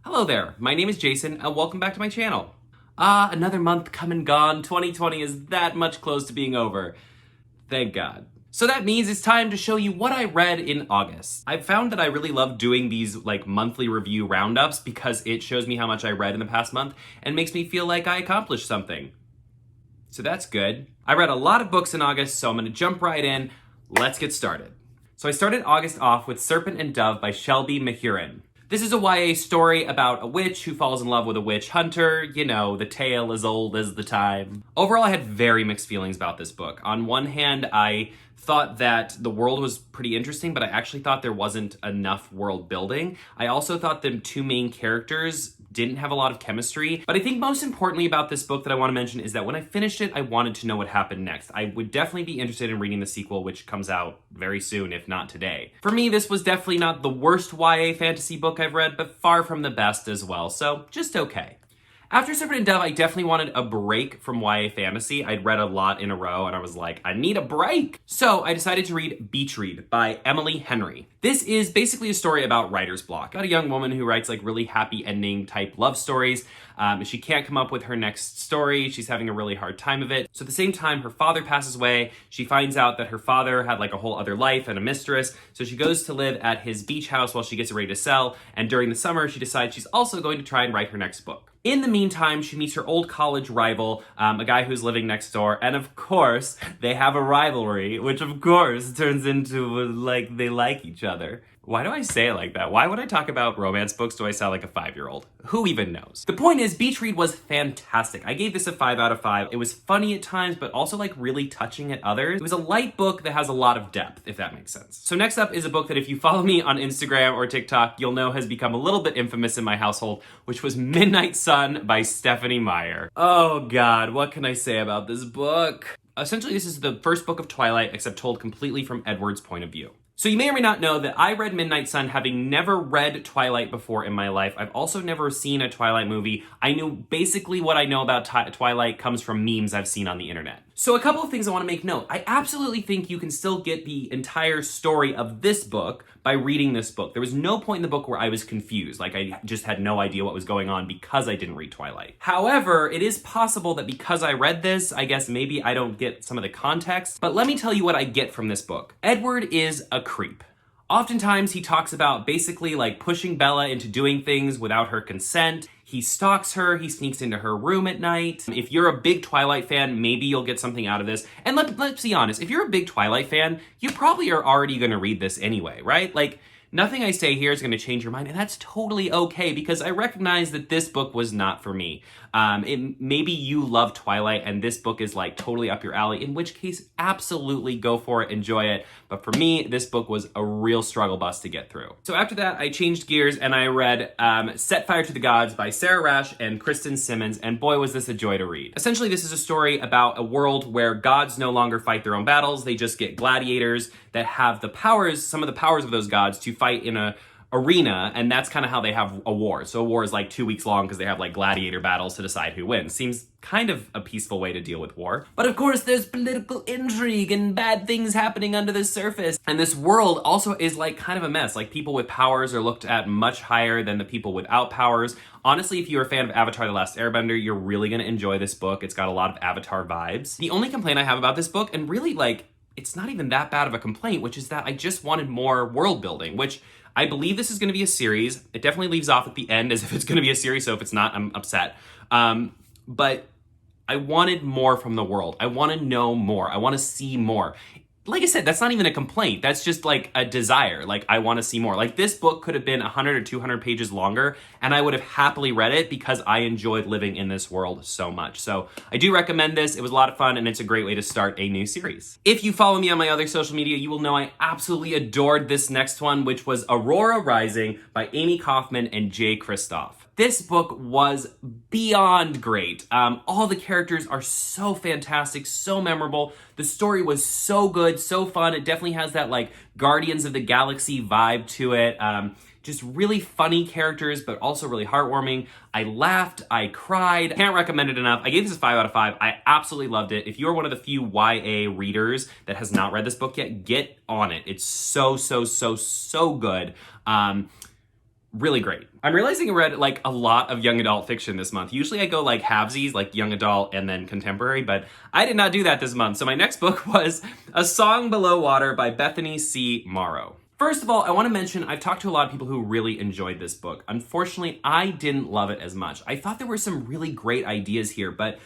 Hello there, my name is Jason and welcome back to my channel. Another month come and gone. 2020 is that much close to being over. Thank God. So that means it's time to show you what I read in August. I've found that I really love doing these monthly review roundups because it shows me how much I read in the past month and makes me feel like I accomplished something. So that's good. I read a lot of books in August, so I'm gonna jump right in. Let's get started. So I started August off with Serpent and Dove by Shelby Mahurin. This is a YA story about a witch who falls in love with a witch hunter. You know, the tale as old as the time. Overall, I had very mixed feelings about this book. On one hand, I thought that the world was pretty interesting, but I actually thought there wasn't enough world building. I also thought the two main characters didn't have a lot of chemistry. But I think most importantly about this book that I want to mention is that when I finished it, I wanted to know what happened next. I would definitely be interested in reading the sequel, which comes out very soon, if not today. For me, this was definitely not the worst YA fantasy book I've read, but far from the best as well, so just okay. After Serpent and Dove, I definitely wanted a break from YA fantasy. I'd read a lot in a row and I was like, I need a break. So I decided to read Beach Read by Emily Henry. This is basically a story about writer's block. About a young woman who writes really happy ending type love stories. She can't come up with her next story. She's having a really hard time of it. So at the same time, her father passes away. She finds out that her father had a whole other life and a mistress. So she goes to live at his beach house while she gets it ready to sell. And during the summer, she decides she's also going to try and write her next book. In the meantime, she meets her old college rival, a guy who's living next door, and of course, they have a rivalry, which of course turns into, they like each other. Why do I say it like that? Why would I talk about romance books do I sound like a 5-year-old? Who even knows? The point is, Beach Read was fantastic. I gave this a 5 out of 5. It was funny at times, but also really touching at others. It was a light book that has a lot of depth, if that makes sense. So next up is a book that if you follow me on Instagram or TikTok, you'll know has become a little bit infamous in my household, which was Midnight Sun by Stephenie Meyer. Oh God, what can I say about this book? Essentially, this is the first book of Twilight, except told completely from Edward's point of view. So you may or may not know that I read Midnight Sun having never read Twilight before in my life. I've also never seen a Twilight movie. I knew basically what I know about Twilight comes from memes I've seen on the internet. So a couple of things I want to make note. I absolutely think you can still get the entire story of this book by reading this book. There was no point in the book where I was confused, I just had no idea what was going on because I didn't read Twilight. However, it is possible that because I read this, I guess maybe I don't get some of the context, but let me tell you what I get from this book. Edward is a creep. Oftentimes he talks about basically pushing Bella into doing things without her consent. He stalks her, he sneaks into her room at night. If you're a big Twilight fan, maybe you'll get something out of this. And let's be honest, if you're a big Twilight fan, you probably are already gonna read this anyway, right? Nothing I say here is going to change your mind, and that's totally okay because I recognize that this book was not for me. Maybe you love Twilight and this book is totally up your alley, in which case absolutely go for it, enjoy it. But for me, this book was a real struggle bus to get through. So after that, I changed gears and I read Set Fire to the Gods by Sara Raasch and Kristen Simmons, and boy was this a joy to read. Essentially, this is a story about a world where gods no longer fight their own battles, they just get gladiators that have the powers, some of the powers of those gods to fight in a arena, and that's kind of how they have a war. So a war is 2 weeks long because they have gladiator battles to decide who wins. Seems kind of a peaceful way to deal with war. But of course there's political intrigue and bad things happening under the surface. And this world also is kind of a mess. People with powers are looked at much higher than the people without powers. Honestly, if you're a fan of Avatar: The Last Airbender, you're really gonna enjoy this book. It's got a lot of Avatar vibes. The only complaint I have about this book, and really it's not even that bad of a complaint, which is that I just wanted more world building, which I believe this is going to be a series. It definitely leaves off at the end as if it's going to be a series, so if it's not, I'm upset. But I wanted more from the world. I want to know more. I want to see more. Like I said, that's not even a complaint. That's just a desire. I want to see more. This book could have been 100 or 200 pages longer, and I would have happily read it because I enjoyed living in this world so much. So I do recommend this. It was a lot of fun, and it's a great way to start a new series. If you follow me on my other social media, you will know I absolutely adored this next one, which was Aurora Rising by Amie Kaufman and Kristoff. This book was beyond great. All the characters are so fantastic, so memorable. The story was so good, so fun. It definitely has that Guardians of the Galaxy vibe to it. Just really funny characters, but also really heartwarming. I laughed, I cried. Can't recommend it enough. I gave this a 5 out of 5. I absolutely loved it. If you're one of the few YA readers that has not read this book yet, get on it. It's so good. really great. I'm realizing I read like a lot of young adult fiction this month. Usually I go like halvesies, like young adult and then contemporary, but I did not do that this month. So my next book was A Song Below Water by Bethany C. Morrow. First of all, I want to mention I've talked to a lot of people who really enjoyed this book. Unfortunately, I didn't love it as much. I thought there were some really great ideas here, but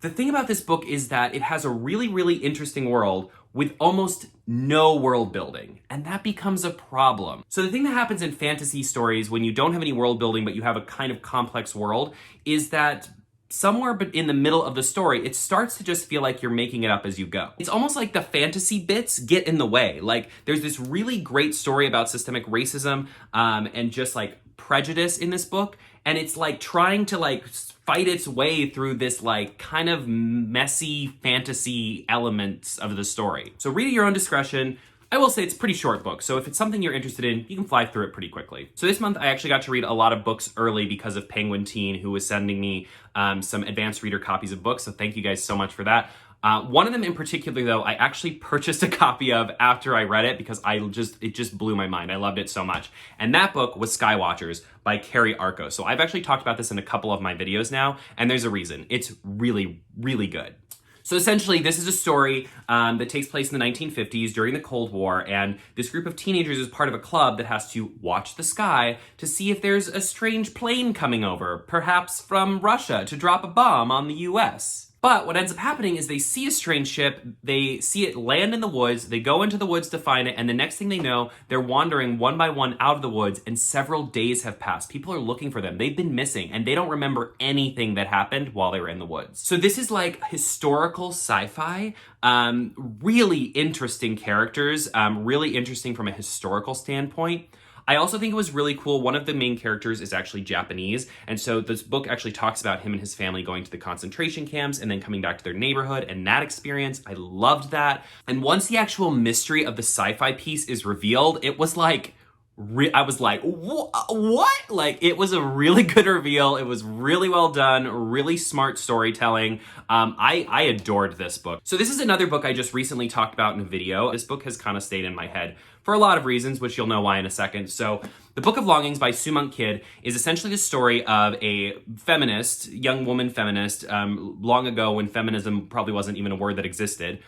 the thing about this book is that it has a really, really interesting world with almost no world building, and that becomes a problem. So the thing that happens in fantasy stories when you don't have any world building but you have a kind of complex world is that somewhere but in the middle of the story, it starts to just feel like you're making it up as you go. It's almost like the fantasy bits get in the way. Like there's this really great story about systemic racism and just like prejudice in this book, and it's like trying to like fight its way through this like kind of messy fantasy elements of the story. So read at your own discretion. I will say it's a pretty short book, so if it's something you're interested in, you can fly through it pretty quickly. So this month I actually got to read a lot of books early because of Penguin Teen, who was sending me some advanced reader copies of books, so thank you guys so much for that. One of them in particular, though, I actually purchased a copy of after I read it because it just blew my mind. I loved it so much. And that book was Skywatchers by Carrie Arcos. So I've actually talked about this in a couple of my videos now, and there's a reason. It's really, really good. So essentially, this is a story that takes place in the 1950s during the Cold War, and this group of teenagers is part of a club that has to watch the sky to see if there's a strange plane coming over, perhaps from Russia, to drop a bomb on the US. But what ends up happening is they see a strange ship, they see it land in the woods, they go into the woods to find it, and the next thing they know, they're wandering one by one out of the woods, and several days have passed. People are looking for them. They've been missing, and they don't remember anything that happened while they were in the woods. So this is like historical sci-fi, really interesting characters, really interesting from a historical standpoint. I also think it was really cool. One of the main characters is actually Japanese, and so this book actually talks about him and his family going to the concentration camps and then coming back to their neighborhood and that experience. I loved that. And once the actual mystery of the sci-fi piece is revealed, it was like, I was like, what? Like, it was a really good reveal. It was really well done, really smart storytelling. I adored this book. So this is another book I just recently talked about in a video. This book has kind of stayed in my head for a lot of reasons, which you'll know why in a second. So The Book of Longings by Sue Monk Kidd is essentially the story of a feminist, young woman feminist, long ago when feminism probably wasn't even a word that existed,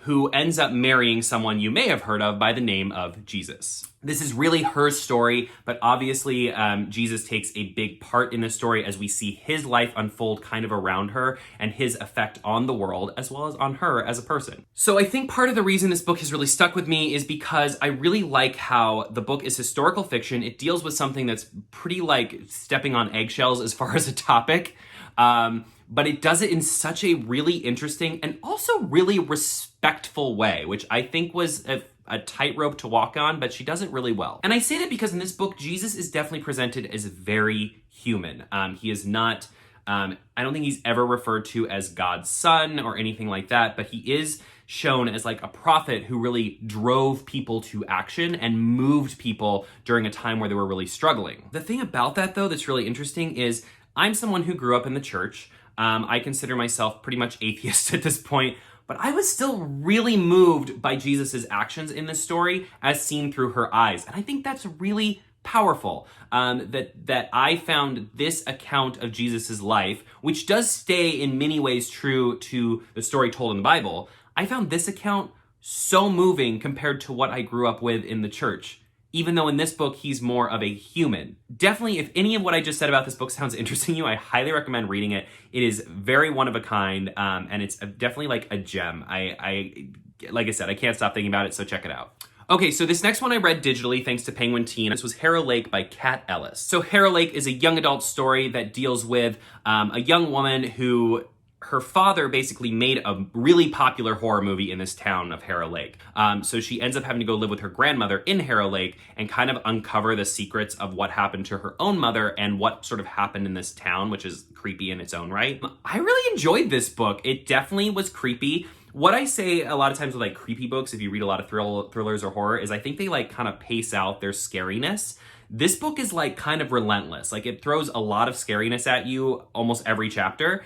who ends up marrying someone you may have heard of by the name of Jesus. This is really her story, but obviously Jesus takes a big part in the story as we see his life unfold kind of around her and his effect on the world as well as on her as a person. So I think part of the reason this book has really stuck with me is because I really like how the book is historical fiction. It deals with something that's pretty like stepping on eggshells as far as a topic, but it does it in such a really interesting and also really respectful way, which I think was a tightrope to walk on, but she does it really well. And I say that because in this book, Jesus is definitely presented as very human. He is not, I don't think he's ever referred to as God's son or anything like that, but he is shown as like a prophet who really drove people to action and moved people during a time where they were really struggling. The thing about that, though, that's really interesting is I'm someone who grew up in the church. I consider myself pretty much atheist at this point, but I was still really moved by Jesus's actions in this story as seen through her eyes. And I think that's really powerful, that I found this account of Jesus's life, which does stay in many ways true to the story told in the Bible. I found this account so moving compared to what I grew up with in the church, even though in this book, he's more of a human. Definitely, if any of what I just said about this book sounds interesting to you, I highly recommend reading it. It is very one of a kind, and it's definitely like a gem. Like I said, I can't stop thinking about it, so check it out. Okay, so this next one I read digitally thanks to Penguin Teen. This was Harrow Lake by Kat Ellis. So Harrow Lake is a young adult story that deals with a young woman who her father basically made a really popular horror movie in this town of Harrow Lake. So she ends up having to go live with her grandmother in Harrow Lake and kind of uncover the secrets of what happened to her own mother and what sort of happened in this town, which is creepy in its own right. I really enjoyed this book. It definitely was creepy. What I say a lot of times with like creepy books, if you read a lot of thrillers or horror, is I think they like kind of pace out their scariness. This book is like kind of relentless. Like it throws a lot of scariness at you almost every chapter.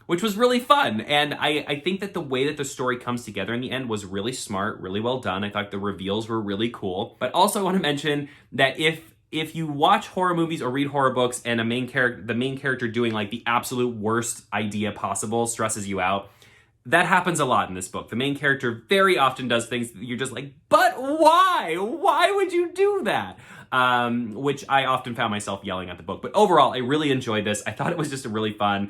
Which was really fun. And I think that the way that the story comes together in the end was really smart, really well done. I thought the reveals were really cool. But also I want to mention that if if you watch horror movies or read horror books and the main character doing like the absolute worst idea possible stresses you out, that happens a lot in this book. The main character very often does things that you're just like, but why? Why would you do that? Which I often found myself yelling at the book. But overall, I really enjoyed this. I thought it was just a really fun,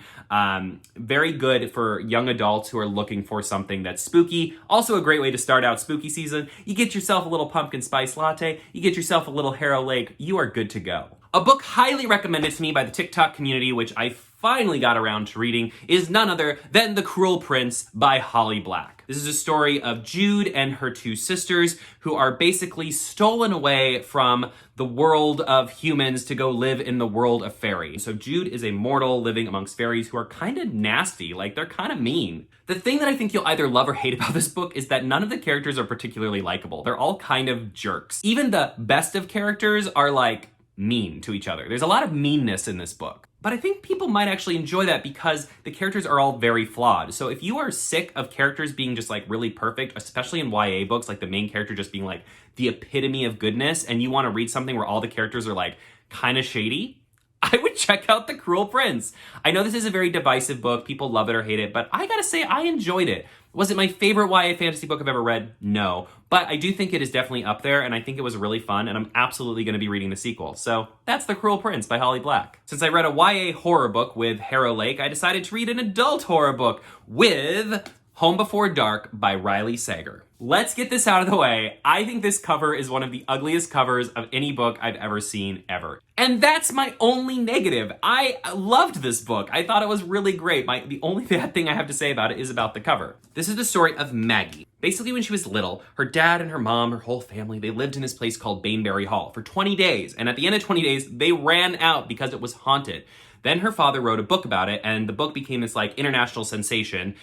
very good for young adults who are looking for something that's spooky. Also a great way to start out spooky season. You get yourself a little pumpkin spice latte, you get yourself a little Harrow Lake, you are good to go. A book highly recommended to me by the TikTok community, which I finally got around to reading, is none other than The Cruel Prince by Holly Black. This is a story of Jude and her two sisters who are basically stolen away from the world of humans to go live in the world of fairies. So Jude is a mortal living amongst fairies who are kind of nasty, like they're kind of mean. The thing that I think you'll either love or hate about this book is that none of the characters are particularly likable. They're all kind of jerks. Even the best of characters are like mean to each other. There's a lot of meanness in this book. But I think people might actually enjoy that because the characters are all very flawed. So if you are sick of characters being just like really perfect, especially in YA books, like the main character just being like the epitome of goodness, and you want to read something where all the characters are like kind of shady, I would check out The Cruel Prince. I know this is a very divisive book. People love it or hate it, but I gotta say I enjoyed it. Was it my favorite YA fantasy book I've ever read? No. But I do think it is definitely up there, and I think it was really fun, and I'm absolutely going to be reading the sequel. So that's The Cruel Prince by Holly Black. Since I read a YA horror book with Harrow Lake, I decided to read an adult horror book with Home Before Dark by Riley Sager. Let's get this out of the way. I think this cover is one of the ugliest covers of any book I've ever seen, ever. And that's my only negative. I loved this book. I thought it was really great. The only bad thing I have to say about it is about the cover. This is the story of Maggie. Basically, when she was little, her dad and her mom, her whole family, they lived in this place called Baneberry Hall for 20 days. And at the end of 20 days, they ran out because it was haunted. Then her father wrote a book about it, and the book became this like international sensation,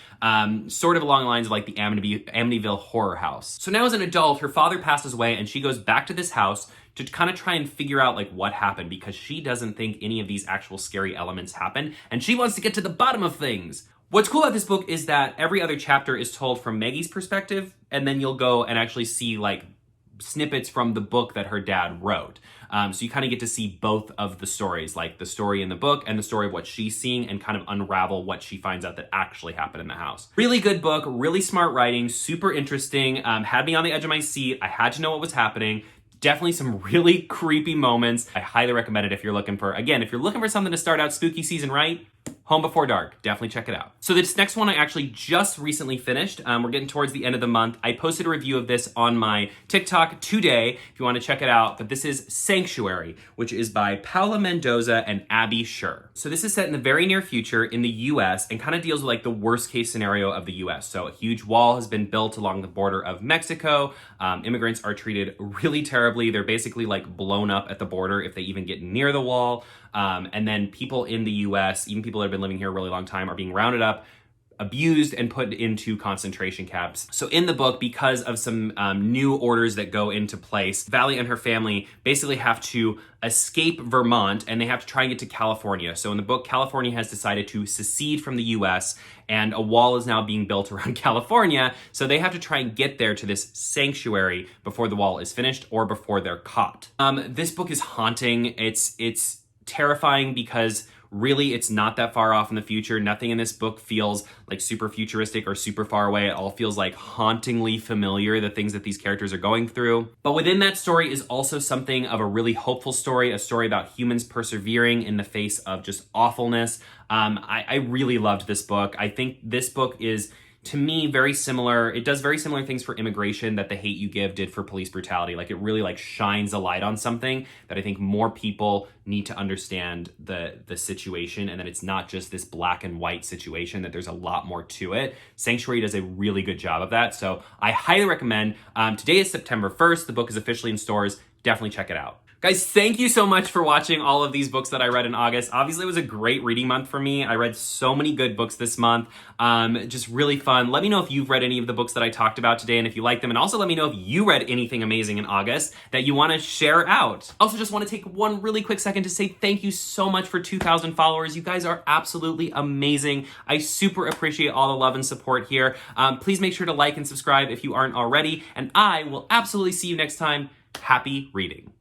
sort of along the lines of like the Amityville Horror House. So now as an adult, her father passes away, and she goes back to this house to kind of try and figure out like what happened, because she doesn't think any of these actual scary elements happen, and she wants to get to the bottom of things. What's cool about this book is that every other chapter is told from Maggie's perspective, and then you'll go and actually see like snippets from the book that her dad wrote. So you kind of get to see both of the stories, like the story in the book and the story of what she's seeing, and kind of unravel what she finds out that actually happened in the house. Really good book, really smart writing, super interesting, had me on the edge of my seat. I had to know what was happening. Definitely some really creepy moments. I highly recommend it if you're looking for, again, if you're looking for something to start out spooky season right, Home Before Dark. Definitely check it out. So this next one I actually just recently finished. We're getting towards the end of the month. I posted a review of this on my TikTok today if you want to check it out. But this is Sanctuary, which is by Paola Mendoza and Abby Sher. So this is set in the very near future in the US and kind of deals with like the worst case scenario of the US. So a huge wall has been built along the border of Mexico. Immigrants are treated really terribly. They're basically like blown up at the border if they even get near the wall. And then people in the US, even people that have been living here a really long time, are being rounded up, abused, and put into concentration camps. So in the book, because of some new orders that go into place, Valley and her family basically have to escape Vermont, and they have to try and get to California. So in the book, California has decided to secede from the US, and a wall is now being built around California. So they have to try and get there to this sanctuary before the wall is finished or before they're caught. This book is haunting. It's terrifying because really it's not that far off in the future. Nothing in this book feels like super futuristic or super far away. It all feels like hauntingly familiar, the things that these characters are going through. But within that story is also something of a really hopeful story, a story about humans persevering in the face of just awfulness. I really loved this book. I think this book is, to me, very similar. It does very similar things for immigration that The Hate U Give did for police brutality. Like it really like shines a light on something that I think more people need to understand the situation, and that it's not just this black and white situation, that there's a lot more to it. Sanctuary does a really good job of that. So I highly recommend. Today is September 1st. The book is officially in stores. Definitely check it out. Guys, thank you so much for watching all of these books that I read in August. Obviously, it was a great reading month for me. I read so many good books this month. Just really fun. Let me know if you've read any of the books that I talked about today and if you like them. And also let me know if you read anything amazing in August that you want to share out. Also, just want to take one really quick second to say thank you so much for 2,000 followers. You guys are absolutely amazing. I super appreciate all the love and support here. Please make sure to like and subscribe if you aren't already. And I will absolutely see you next time. Happy reading.